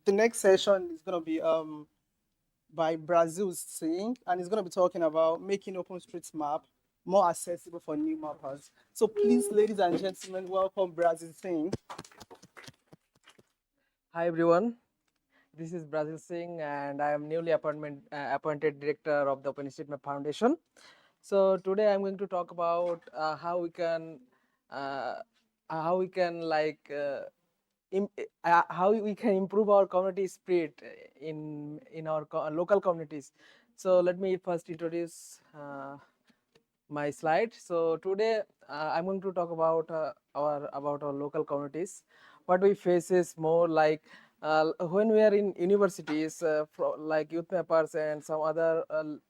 The next session is going to be by Brazil Singh, and he's going to be talking about making OpenStreetMap more accessible for new mappers. So please, ladies and gentlemen, welcome Brazil Singh. Hi everyone, this is Brazil Singh and I am newly appointed director of the OpenStreetMap Foundation. So today I'm going to talk about uh, how we can how we can improve our community spirit in our local communities. So let me first introduce my slide. So today I'm going to talk about our local communities. What we face is more like when we are in universities, like YouthMappers and some other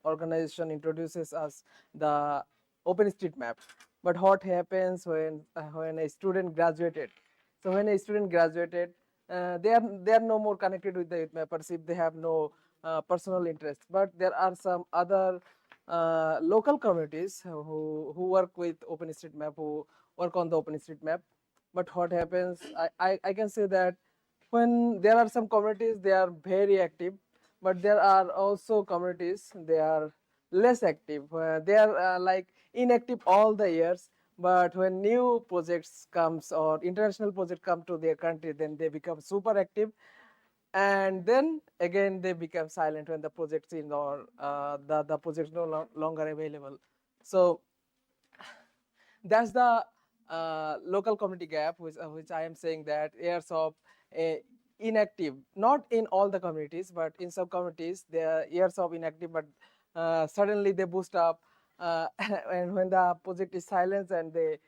organization introduces us the OpenStreetMap. But what happens when a student graduated? So when a student graduated, they are no more connected with the YouthMappers if they have no personal interest. But there are some other local communities who work with OpenStreetMap, who work on the OpenStreetMap. But what happens, I can say that when there are some communities, they are very active, but there are also communities, they are less active. They are inactive all the years, but when new projects comes or international project come to their country, then they become super active, and then again they become silent when the projects in or the projects longer available. So that's the local community gap, which I am saying that years of uh, inactive, not in all the communities, but in some communities they are years of inactive, but suddenly they boost up, and when the project is silent and they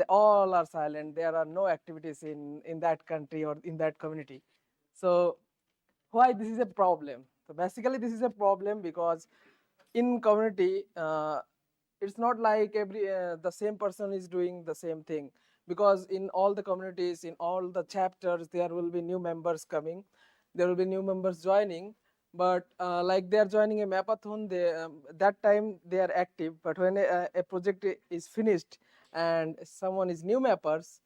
all are silent, there are no activities in that country or in that community. So why this is a problem? So basically this is a problem because in community, it's not like every the same person is doing the same thing, because in all the communities, in all the chapters, there will be new members coming, there will be new members joining. But like they are joining a mapathon, that time they are active, but when a project is finished and someone is new mappers,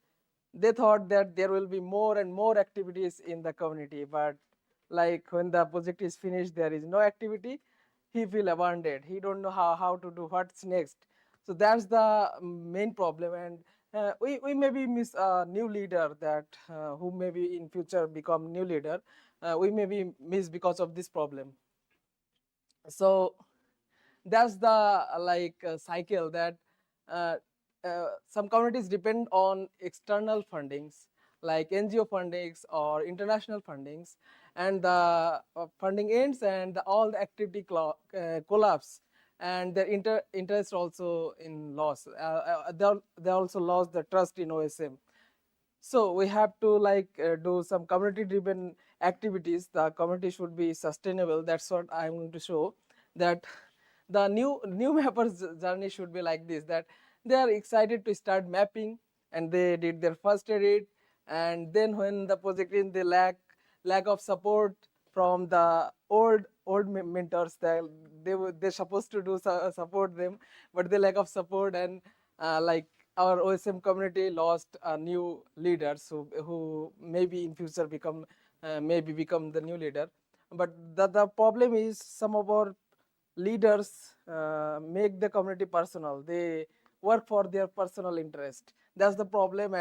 they thought that there will be more and more activities in the community. But like when the project is finished, there is no activity, he feel abandoned, he don't know how to do what's next. So that's the main problem. And we maybe miss a new leader that who maybe in future become new leader, we maybe miss because of this problem. So that's the cycle that uh, some communities depend on external fundings like NGO fundings or international fundings, and the funding ends and all the activity collapse, and their interest also in loss. They also lost the trust in OSM. So we have to do some community driven activities. The community should be sustainable. That's what I'm going to show, that the new mappers journey should be like this, that they are excited to start mapping and they did their first edit, and then when the project in the lack of support from the old mentors, that they're supposed to do support them, but they lack of support, and like our OSM community lost new leaders who maybe in future become the new leader. But the problem is some of our leaders make the community personal. They work for their personal interest. That's the problem.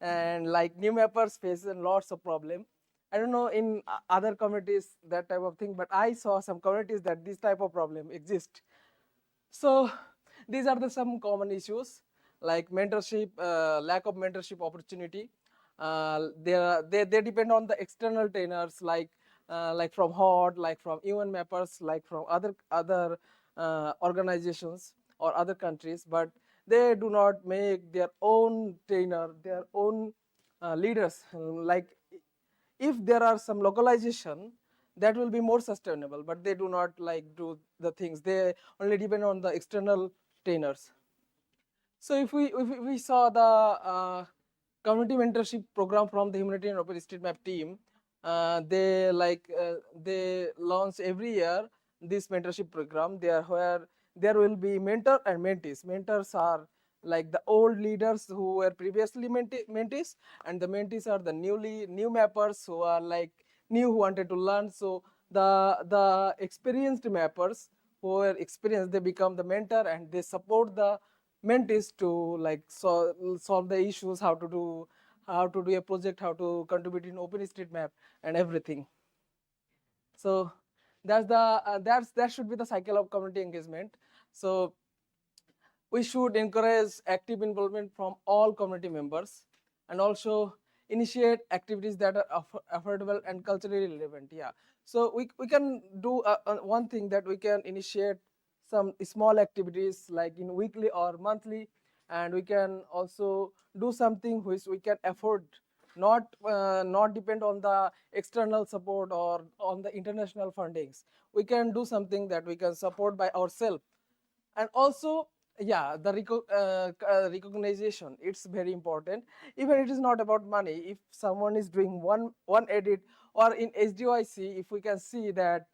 And like new mappers face lots of problem. I don't know in other communities that type of thing, but I saw some communities that this type of problem exist. So these are the some common issues like mentorship, lack of mentorship opportunity. They depend on the external trainers like from HOT, like from UN mappers, like from other organizations or other countries, but they do not make their own trainer, their own leaders. Like if there are some localization, that will be more sustainable, but they do not like do the things, they only depend on the external trainers. So if we saw the community mentorship program from the humanitarian OpenStreetMap team, they launch every year this mentorship program there, where there will be mentor and mentees. Mentors are like the old leaders who were previously mentees, and the mentees are the new mappers who are like new who wanted to learn. So the experienced mappers who are experienced, they become the mentor and they support the mentees to like solve the issues, how to do a project, how to contribute in OpenStreetMap and everything. So that should be the cycle of community engagement. So we should encourage active involvement from all community members and also initiate activities that are affordable and culturally relevant. Yeah, so we can do one thing, that we can initiate some small activities like in weekly or monthly, and we can also do something which we can afford, not depend on the external support or on the international fundings. We can do something that we can support by ourselves. And also, yeah, the recognition, it's very important. Even it is not about money, if someone is doing one edit, or in HDYC, if we can see that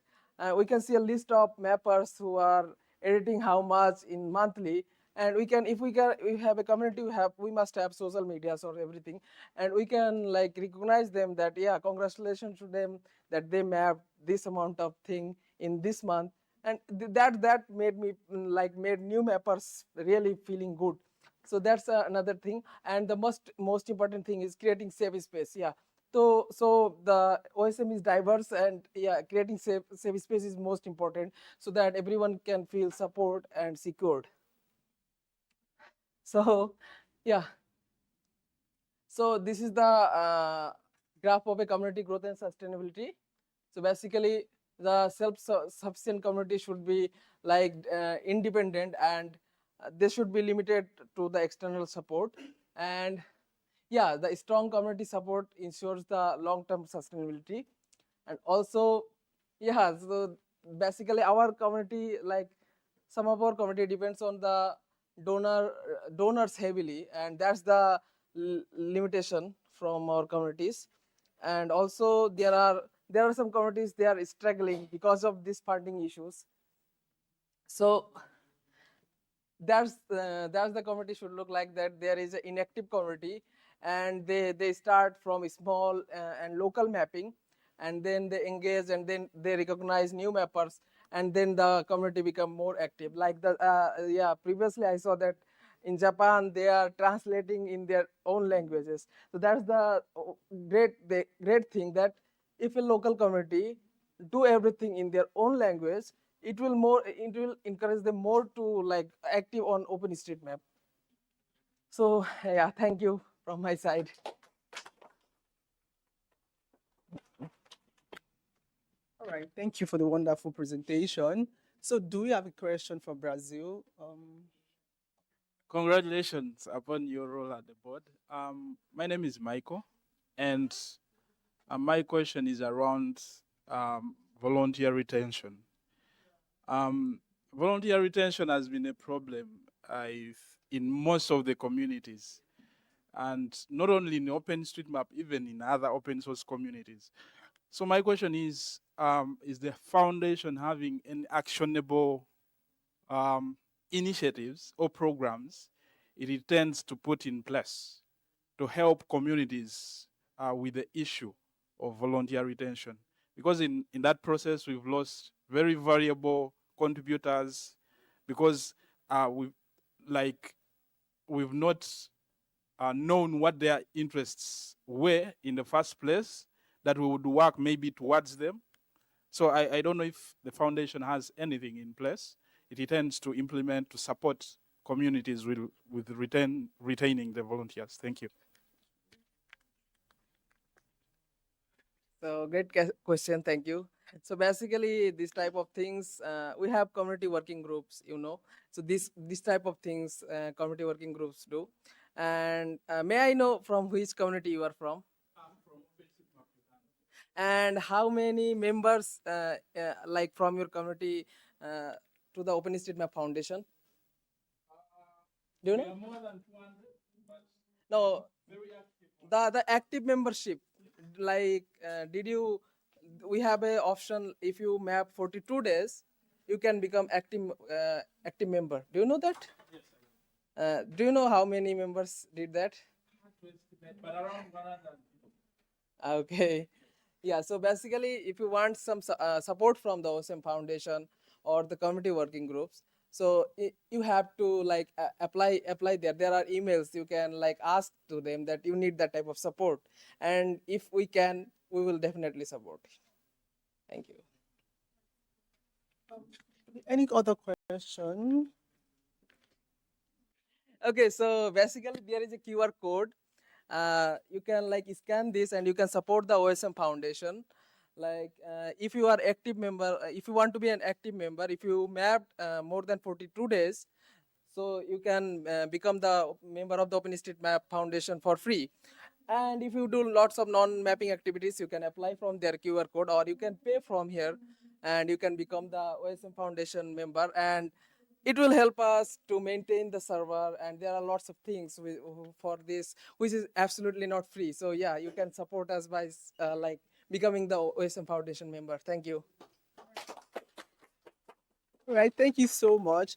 we can see a list of mappers who are editing how much in monthly, and we can, if we have a community, we must have social medias or everything, and we can like recognize them that, yeah, congratulations to them that they mapped this amount of thing in this month. And that made me like made new mappers really feeling good. So that's another thing. And the most important thing is creating safe space. Yeah, so the OSM is diverse, and yeah, creating safe space is most important, so that everyone can feel support and secured. So yeah, so this is the graph of a community growth and sustainability. So basically, the self-sufficient community should be like independent, and they should be limited to the external support. And yeah, the strong community support ensures the long-term sustainability. And also, yeah, so basically our community, like some of our community depends on the donors heavily, and that's the limitation from our communities. And also there are some communities, they are struggling because of these funding issues. So that's the community should look like, that there is an inactive community, and they start from small and local mapping, and then they engage, and then they recognize new mappers, and then the community become more active. Like the yeah, previously I saw that in Japan they are translating in their own languages. So that's the great thing, that if a local community do everything in their own language, it will encourage them more to like active on OpenStreetMap. So yeah, thank you from my side. All right, thank you for the wonderful presentation. So, do we have a question for Brazil? Congratulations upon your role at the board. My name is Michael, and my question is around volunteer retention. Um, Volunteer retention has been a problem in most of the communities, and not only in OpenStreetMap, even in other open source communities. So my question is the foundation having any actionable initiatives or programs it intends to put in place to help communities with the issue of volunteer retention? Because in that process, we've lost very valuable contributors because we've like we've not known what their interests were in the first place, that we would work maybe towards them. So I don't know if the foundation has anything in place it intends to implement to support communities with retaining the volunteers. Thank you. So great question, thank you. So basically this type of things, we have community working groups, so this type of things community working groups do. And may I know from which community you are from, and how many members like from your community to the OpenStreetMap Foundation? Do you know? More than 200, but No, very active. the active membership, like did you, we have a option, if you map 42 days, you can become active member. Do you know that? Yes, Do you know how many members did that? I have to estimate, but around 100 people. Okay. Yeah, so basically, if you want some support from the OSM Foundation or the community working groups, so you have to like apply there. There are emails you can like ask to them that you need that type of support, and if we can, we will definitely support. Thank you. Any other question? Okay, so basically there is a QR code. You can like scan this and you can support the OSM Foundation. Like if you are active member, if you want to be an active member, if you mapped more than 42 days, so you can become the member of the OpenStreetMap Foundation for free. And if you do lots of non-mapping activities, you can apply from their QR code or you can pay from here and you can become the OSM Foundation member, and it will help us to maintain the server, and there are lots of things for this which is absolutely not free. So yeah, you can support us by like becoming the OSM Foundation member. Thank you. All right, thank you so much.